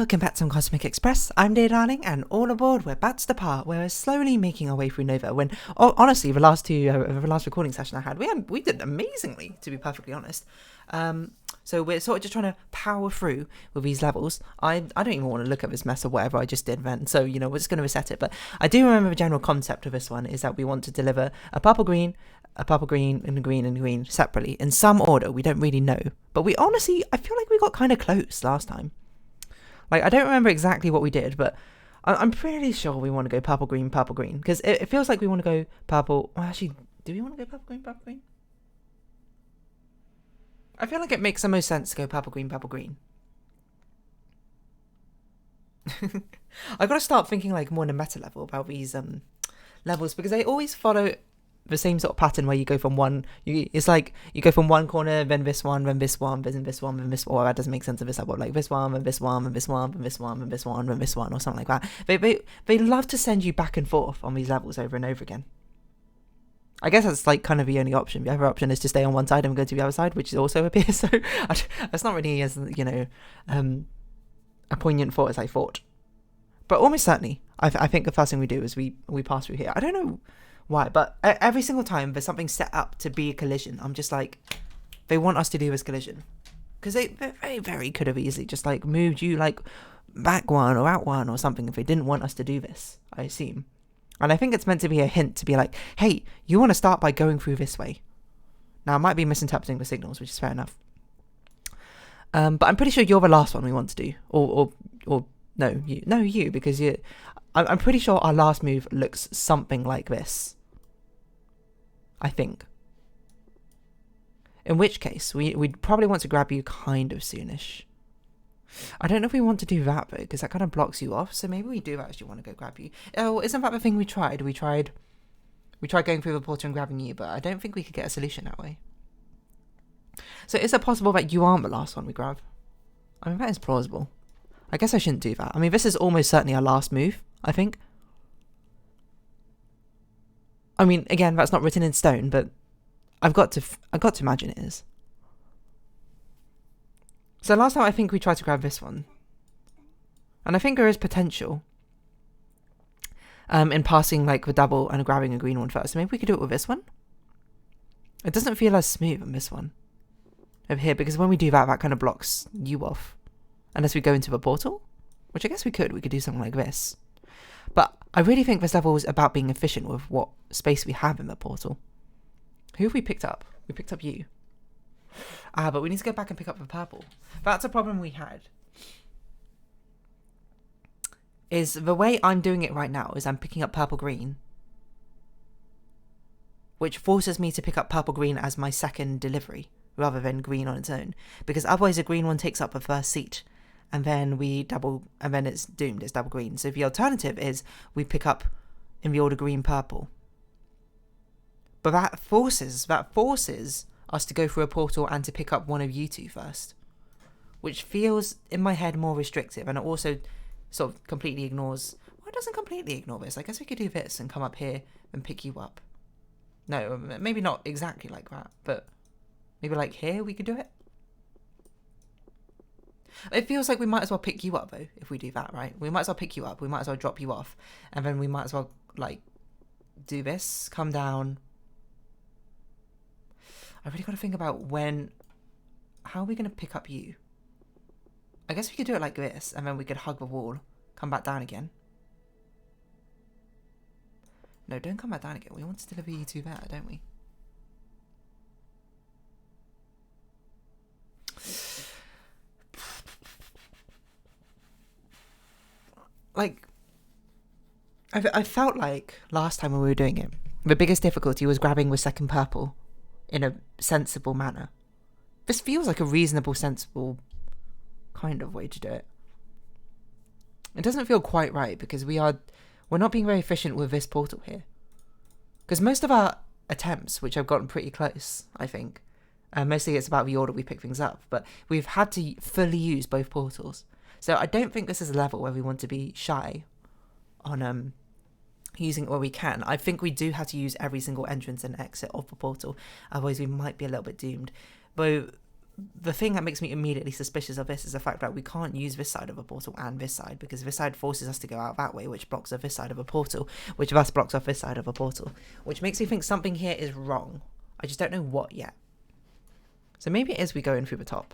Welcome back to Cosmic Express. I'm Dear Darling, and all aboard, we're back to the part where we're slowly making our way through Nova. When, honestly, the last recording session I had, we did amazingly, to be perfectly honest. So we're sort of just trying to power through with these levels. I don't even want to look at this mess or whatever I just did then, so, we're just going to reset it. But I do remember the general concept of this one is that we want to deliver a purple green, and a green, and a green separately, in some order. We don't really know. But I feel like we got kind of close last time. Like, I don't remember exactly what we did, but I'm pretty sure we want to go purple, green, because it feels like we want to go purple. Well, actually, do we want to go purple, green? I feel like it makes the most sense to go purple, green. I've got to start thinking, like, more in a meta level about these levels, because they always follow the same sort of pattern where you go from one, it's like you go from one corner, then this one, then this one, then this one, then this one. That doesn't make sense of this level. Like this one, and this one, and this one, and this one, and this one, and this one, or something like that. They love to send you back and forth on these levels over and over again. I guess that's like kind of the only option. The other option is to stay on one side and go to the other side, which is also appears. So that's not really as a poignant thought as I thought. But almost certainly, I think the first thing we do is we pass through here. I don't know why, but every single time there's something set up to be a collision, I'm just like, they want us to do this collision, because they very, very could have easily just like moved you like back one or out one or something if they didn't want us to do this, I assume. And I think it's meant to be a hint to be like, hey, you want to start by going through this way. Now I might be misinterpreting the signals, which is fair enough, but I'm pretty sure you're the last one we want to do, or no, you, because I'm pretty sure our last move looks something like this, I think. In which case, we'd probably want to grab you kind of soonish. I don't know if we want to do that, though, because that kind of blocks you off, so maybe we do actually want to go grab you. Oh, isn't that the thing we tried? We tried going through the portal and grabbing you, but I don't think we could get a solution that way. So is it possible that you aren't the last one we grab? I mean, that is plausible. I guess I shouldn't do that. I mean, this is almost certainly our last move, I think. I mean, again, that's not written in stone, but I've got to imagine it is. So last time I think we tried to grab this one, and I think there is potential in passing like the double and grabbing a green one first. So maybe we could do it with this one. It doesn't feel as smooth on this one over here, because when we do that, that kind of blocks you off, unless we go into the portal, which I guess we could do something like this. But I really think this level is about being efficient with what space we have in the portal. Who have we picked up? We picked up you. But we need to go back and pick up the purple. That's a problem we had. Is the way I'm doing it right now is I'm picking up purple green, which forces me to pick up purple green as my second delivery rather than green on its own, because otherwise a green one takes up the first seat, and then and then it's doomed, it's double green. So the alternative is we pick up in the order green purple. But that forces us to go through a portal and to pick up one of you two first, which feels in my head more restrictive, and it also sort of completely ignores, well, it doesn't completely ignore this. I guess we could do this and come up here and pick you up. No, maybe not exactly like that, but maybe like here we could do it. It feels like we might as well pick you up, though, if we do that, right? We might as well pick you up, we might as well drop you off, and then we might as well, like, do this, come down. I really got to think about how are we going to pick up you? I guess we could do it like this, and then we could hug the wall, come back down again. No, don't come back down again. We want to deliver you two there, don't we? Like, I felt like last time when we were doing it, the biggest difficulty was grabbing the second purple in a sensible manner. This feels like a reasonable, sensible kind of way to do it. It doesn't feel quite right, because we're not being very efficient with this portal here. Because most of our attempts, which have gotten pretty close, I think, mostly it's about the order we pick things up, but we've had to fully use both portals. So I don't think this is a level where we want to be shy on using it where we can. I think we do have to use every single entrance and exit of the portal, otherwise we might be a little bit doomed. But the thing that makes me immediately suspicious of this is the fact that we can't use this side of a portal and this side, because this side forces us to go out that way, which blocks off this side of a portal, which thus blocks off this side of a portal, which makes me think something here is wrong. I just don't know what yet. So maybe it is we go in through the top.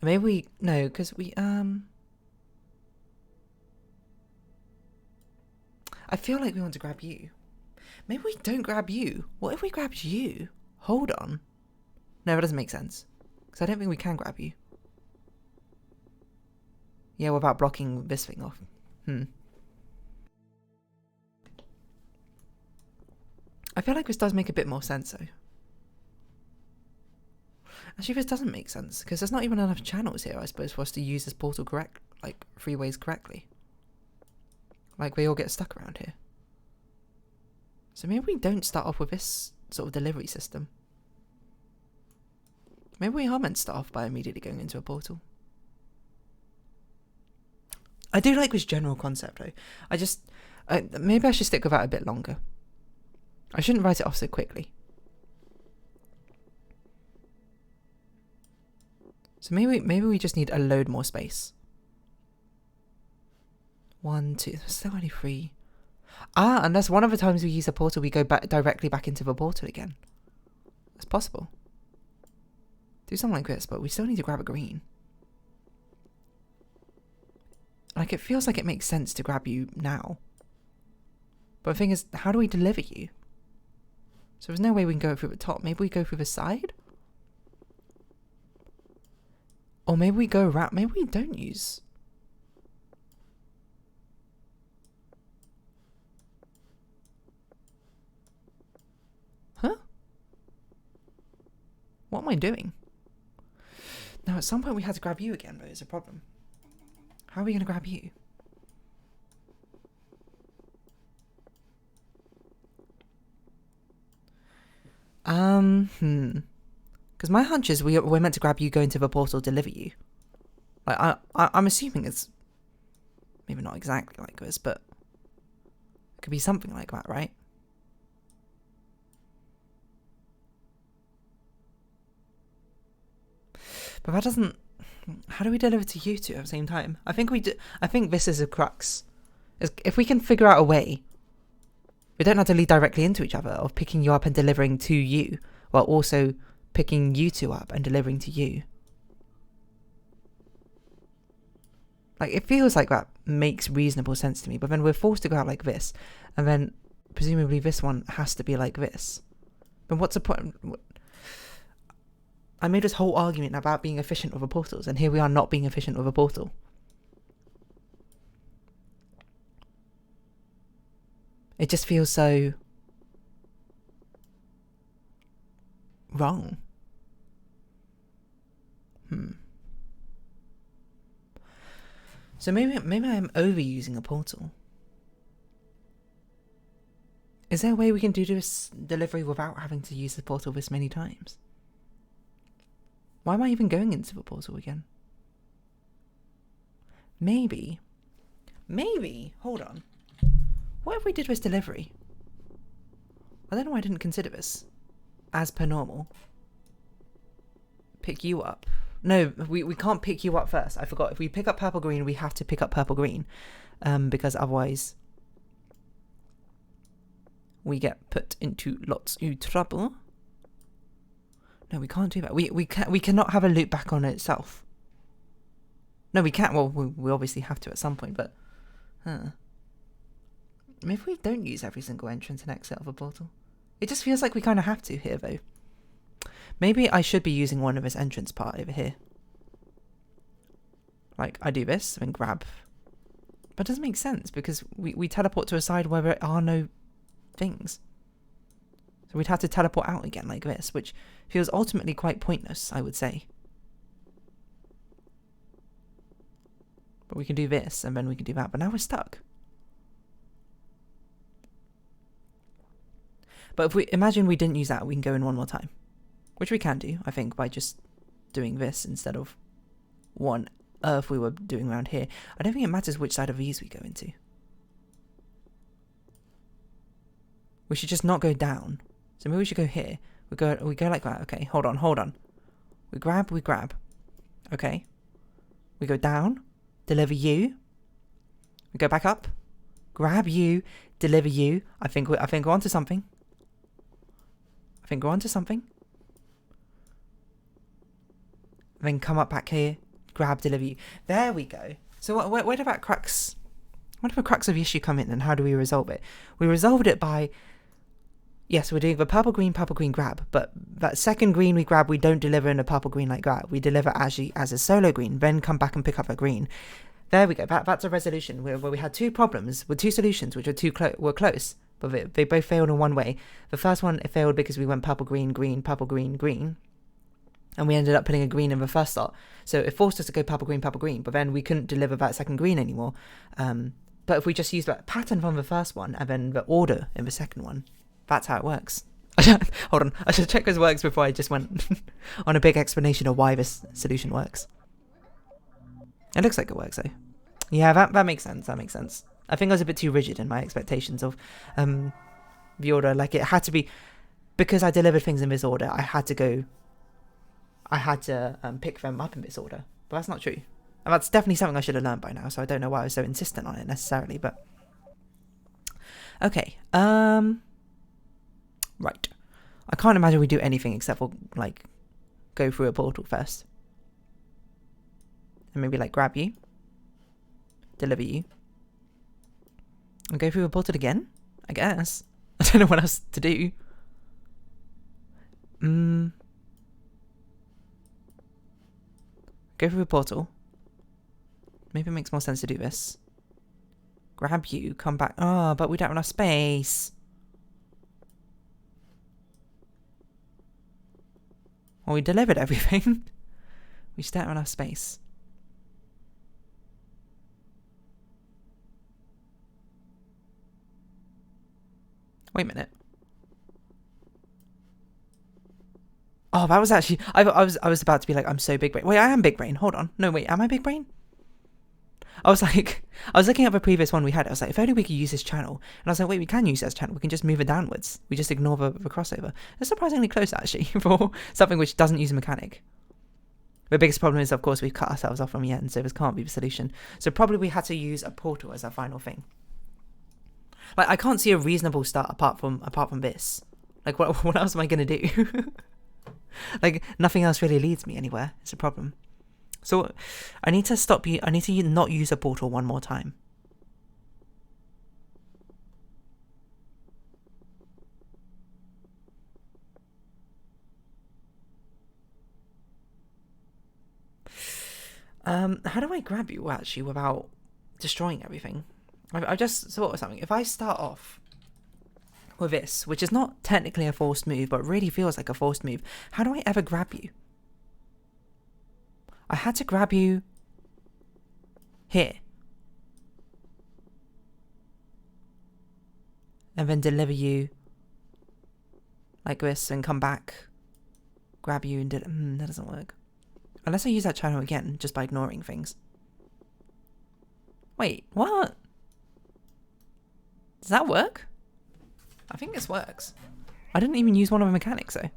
Maybe we... No, because we... I feel like we want to grab you. Maybe we don't grab you. What if we grabbed you? Hold on. No, that doesn't make sense. Because I don't think we can grab you. Yeah, without blocking this thing off. I feel like this does make a bit more sense, though. Actually, this doesn't make sense, because there's not even enough channels here, I suppose, for us to use this portal three ways correctly. Like, we all get stuck around here. So maybe we don't start off with this sort of delivery system. Maybe we are meant to start off by immediately going into a portal. I do like this general concept, though. Maybe I should stick with that a bit longer. I shouldn't write it off so quickly. So maybe we just need a load more space. 1, 2, there's still only 3. Unless one of the times we use a portal, we go directly back into the portal again. It's possible. Do something like this, but we still need to grab a green. Like, it feels like it makes sense to grab you now. But the thing is, how do we deliver you? So there's no way we can go through the top. Maybe we go through the side? Or maybe we go around. Maybe we don't use... Huh? What am I doing? Now, at some point we had to grab you again, but it's a problem. How are we going to grab you? Because my hunch is we're meant to grab you, go into the portal, deliver you. Like, I'm assuming it's maybe not exactly like this, but it could be something like that, right? But that doesn't... How do we deliver to you two at the same time? I think this is a crux. If we can figure out a way, we don't have to lead directly into each other, of picking you up and delivering to you, while also picking you two up and delivering to you. Like, it feels like that makes reasonable sense to me, but then we're forced to go out like this, and then presumably this one has to be like this. Then what's the point? I made this whole argument about being efficient with the portals, and here we are not being efficient with a portal. It just feels so wrong. So maybe I'm overusing a portal. Is there a way we can do this delivery without having to use the portal this many times? Why am I even going into the portal again? Maybe, hold on. What if we did this delivery? I don't know why I didn't consider this. As per normal. Pick you up. No, we can't pick you up first. I forgot. If we pick up purple green, we have to pick up purple green. Because otherwise we get put into lots of trouble. No, we can't do that. We cannot have a loop back on itself. No, we can't. Well, we obviously have to at some point, but... Maybe we don't use every single entrance and exit of a portal. It just feels like we kind of have to here, though. Maybe I should be using one of this entrance part over here. Like, I do this and grab. But it doesn't make sense, because we teleport to a side where there are no things. So we'd have to teleport out again like this, which feels ultimately quite pointless, I would say. But we can do this, and then we can do that. But now we're stuck. But if we imagine we didn't use that, we can go in one more time. Which we can do, I think, by just doing this instead of one earth we were doing around here. I don't think it matters which side of these we go into. We should just not go down. So maybe we should go here. We go like that. Okay, hold on. We grab. Okay. We go down, deliver you. We go back up, grab you, deliver you. I think we're onto something. Then come up back here, grab, deliver you. There we go. So where did that crux? What if the crux of the issue come in, and how do we resolve it? We resolved it by, yes, we're doing the purple green grab, but that second green we grab, we don't deliver in a purple green like grab. We deliver actually as a solo green, then come back and pick up a green. There we go. That's a resolution where we had two problems with two solutions which were close, but they both failed in one way. The first one, it failed because we went purple green, purple green, and we ended up putting a green in the first slot. So it forced us to go purple green, but then we couldn't deliver that second green anymore. But if we just use that pattern from the first one and then the order in the second one, that's how it works. Hold on, I should check this works before I just went on a big explanation of why this solution works. It looks like it works though. Yeah, that makes sense. I think I was a bit too rigid in my expectations of the order. Like, it had to be, because I delivered things in this order, I had to pick them up in this order. But that's not true. And that's definitely something I should have learned by now, so I don't know why I was so insistent on it necessarily, but okay. Right. I can't imagine we do anything except for, like, go through a portal first. And maybe, like, grab you, deliver you, and go through a portal again, I guess. I don't know what else to do. Go through a portal. Maybe it makes more sense to do this. Grab you, come back. Oh, but we don't have enough space. Well, we delivered everything. We just don't have enough space. Wait a minute. Oh, that was actually... I was about to be like, I'm so big brain. Wait, I am big brain. Hold on. No, wait, am I big brain? I was looking at the previous one we had. I was like, if only we could use this channel. And I was like, wait, we can use this channel. We can just move it downwards. We just ignore the crossover. It's surprisingly close, actually, for something which doesn't use a mechanic. The biggest problem is, of course, we've cut ourselves off from the end, so this can't be the solution. So probably we had to use a portal as our final thing. Like, I can't see a reasonable start apart from this. Like, what else am I going to do? Like, nothing else really leads me anywhere. It's a problem. So I need to not use a portal one more time. How do I grab you, actually, without destroying everything? I just thought of something. If I start off with this, which is not technically a forced move, but really feels like a forced move, how do I ever grab you? I had to grab you here. And then deliver you like this and come back, grab you and that doesn't work. Unless I use that channel again, just by ignoring things. Wait, what? Does that work? I think this works. I didn't even use one of the mechanics though.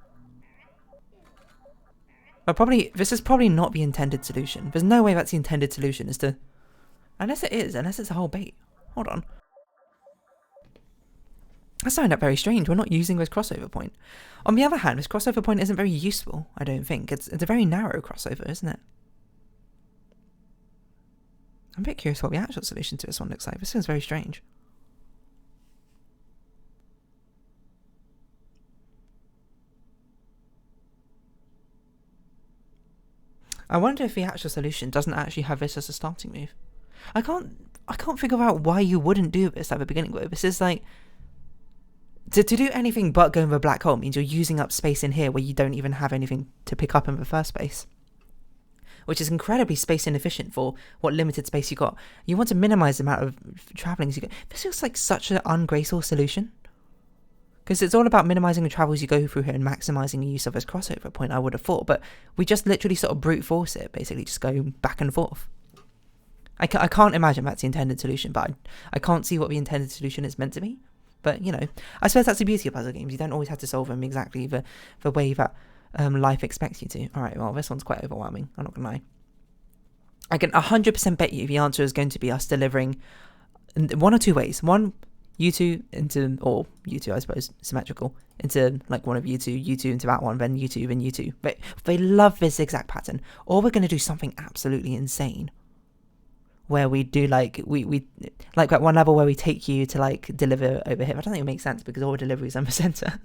But this is probably not the intended solution. There's no way that's the intended solution, is to... Unless it is, unless it's a whole bait. Hold on. That sounded up very strange. We're not using this crossover point. On the other hand, this crossover point isn't very useful, I don't think. It's a very narrow crossover, isn't it? I'm a bit curious what the actual solution to this one looks like. This seems very strange. I wonder if the actual solution doesn't actually have this as a starting move. I can't figure out why you wouldn't do this at the beginning though. This is like... To do anything but go in the black hole means you're using up space in here where you don't even have anything to pick up in the first place. Which is incredibly space inefficient for what limited space you got. You want to minimize the amount of travelling you get. This feels like such an ungraceful solution. Because it's all about minimizing the travels you go through here and maximizing the use of this crossover point, I would have thought. But we just literally sort of brute force it, basically just go back and forth. I can't imagine that's the intended solution, but I can't see what the intended solution is meant to be. But, you know, I suppose that's the beauty of puzzle games. You don't always have to solve them exactly the way that life expects you to. All right, well, this one's quite overwhelming. I'm not going to lie. I can 100% bet you the answer is going to be us delivering in one or two ways. One, you two into, or you two, I suppose, symmetrical, into like one of you two into that one, then you two, then you two. But they love this zigzag pattern. Or we're going to do something absolutely insane, where we do like, we like that one level where we take you to like deliver over here. I don't think it makes sense because all deliveries are in the center.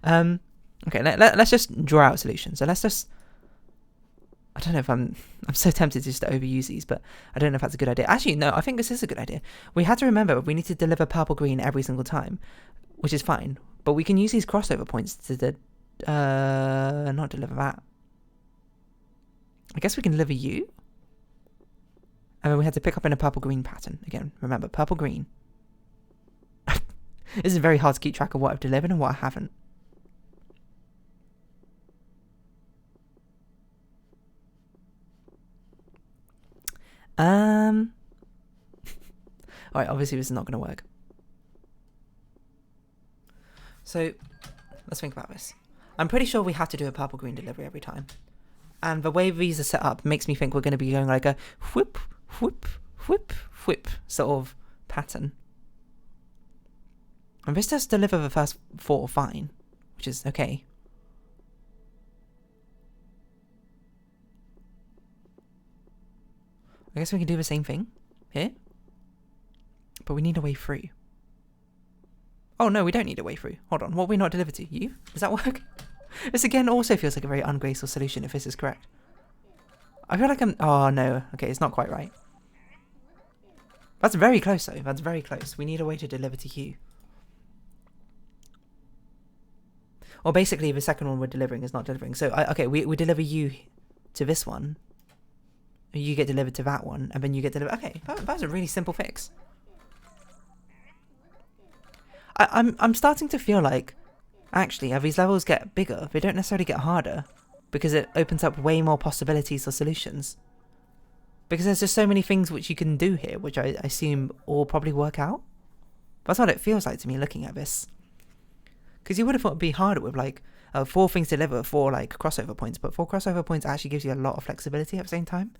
Okay, let's just draw out solutions. So let's just, I don't know if I'm so tempted just to overuse these, but I don't know if that's a good idea. Actually, no, I think this is a good idea. We had to remember we need to deliver purple green every single time, which is fine. But we can use these crossover points to not deliver that. I guess we can deliver you. And then we had to pick up in a purple green pattern. Again, remember, purple green. This is very hard to keep track of what I've delivered and what I haven't. Alright, obviously this is not going to work. So, let's think about this. I'm pretty sure we have to do a purple-green delivery every time. And the way these are set up makes me think we're going to be going like a whip, whip, whip, whip sort of pattern. And this does deliver the first 4 fine, which is okay. I guess we can do the same thing here. But we need a way through. Oh no, we don't need a way through. Hold on, what have we not delivered to? You? Does that work? This again also feels like a very ungraceful solution if this is correct. I feel like I'm... Oh no, okay, it's not quite right. That's very close though, that's very close. We need a way to deliver to you. Or basically the second one we're delivering is not delivering. So, okay, we deliver you to this one. You get delivered to that one, and then you get delivered... Okay, that's a really simple fix. I'm starting to feel like, actually, as these levels get bigger, they don't necessarily get harder, because it opens up way more possibilities or solutions. Because there's just so many things which you can do here, which I assume all probably work out. That's what it feels like to me looking at this. Because you would have thought it'd be harder with, like, 4 things to deliver, 4, like, crossover points, but 4 crossover points actually gives you a lot of flexibility at the same time.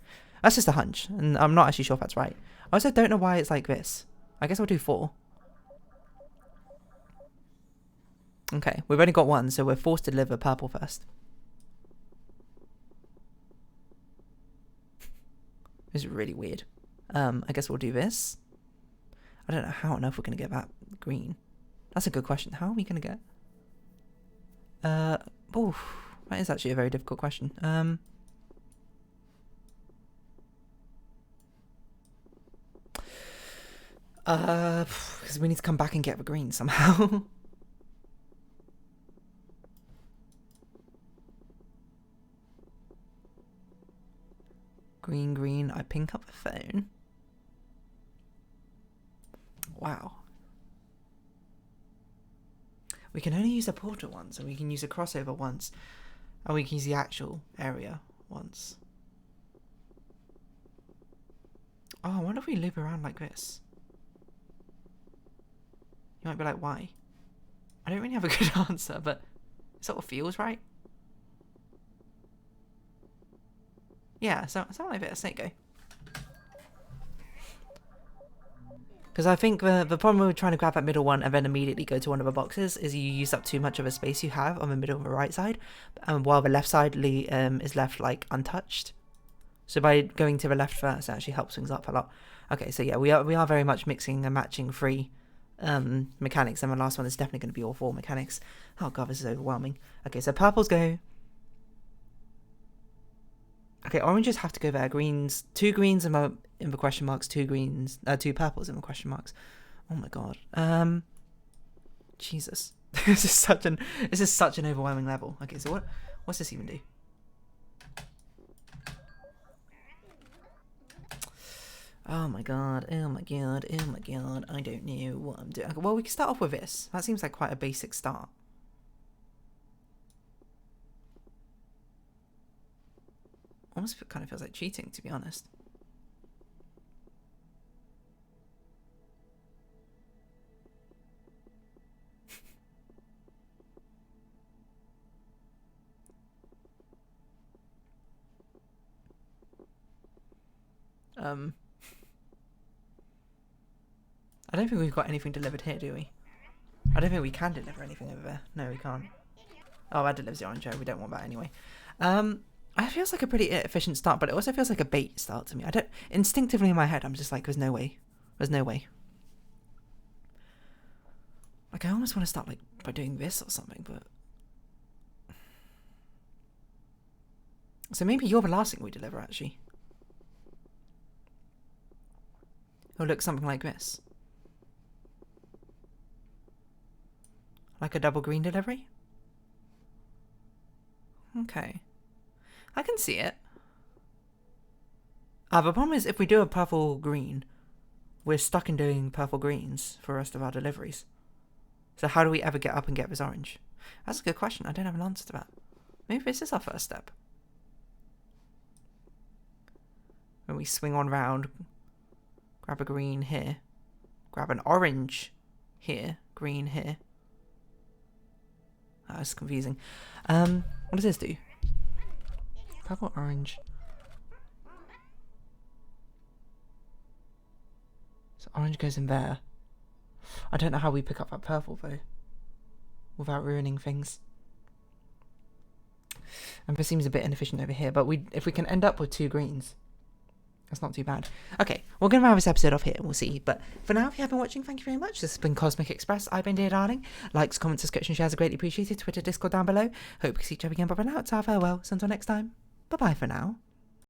That's just a hunch, and I'm not actually sure if that's right. I also don't know why it's like this. I guess I'll do 4. Okay, we've only got 1, so we're forced to deliver purple first. This is really weird. I guess we'll do this. I don't know how on earth we're going to get that green. That's a good question. How are we going to get... Oof, that is actually a very difficult question. Because we need to come back and get the green somehow. Green, green, I pink up the phone. Wow. We can only use the portal once, and we can use a crossover once, and we can use the actual area once. Oh, I wonder if we loop around like this. You might be like, why? I don't really have a good answer, but it sort of feels right. Yeah, so something like this. There you go. Because I think the problem with trying to grab that middle one and then immediately go to one of the boxes is you use up too much of a space you have on the middle and the right side, while the left side is left like untouched. So by going to the left first, it actually helps things up a lot. Okay, so yeah, we are very much mixing and matching free mechanics, and the last one is definitely going to be all 4 mechanics. Oh god, this is overwhelming. Okay, so purples go. Okay, oranges have to go there. Greens, 2 greens in the question marks, 2 greens, 2 purples in the question marks. Oh my god. Jesus, this is such an overwhelming level. Okay, so what's this even do? Oh my god, oh my god, oh my god, I don't know what I'm doing. Okay, well, we can start off with this. That seems like quite a basic start. Almost kind of feels like cheating, to be honest. I don't think we've got anything delivered here, do we? I don't think we can deliver anything over there. No, we can't. Oh, that delivers the orange. We don't want that anyway. It feels like a pretty efficient start, but it also feels like a bait start to me. I don't... Instinctively in my head, I'm just like, there's no way. There's no way. Like, I almost want to start, like, by doing this or something, but... So maybe you're the last thing we deliver, actually. It'll look something like this. Like a double green delivery? Okay. I can see it. The problem is if we do a purple green, we're stuck in doing purple greens for the rest of our deliveries. So how do we ever get up and get this orange? That's a good question. I don't have an answer to that. Maybe this is our first step. When we swing on round, grab a green here, grab an orange here, green here. That's confusing. What does this do? Purple, orange. So orange goes in there. I don't know how we pick up that purple though, without ruining things. And this seems a bit inefficient over here, but if we can end up with 2 greens, that's not too bad. Okay, we're going to round this episode off here and we'll see. But for now, if you have been watching, thank you very much. This has been Cosmic Express. I've been Dear Darling. Likes, comments, subscription, shares are greatly appreciated. Twitter, Discord down below. Hope to see each other again. But for now, it's our farewell. So until next time, bye-bye for now.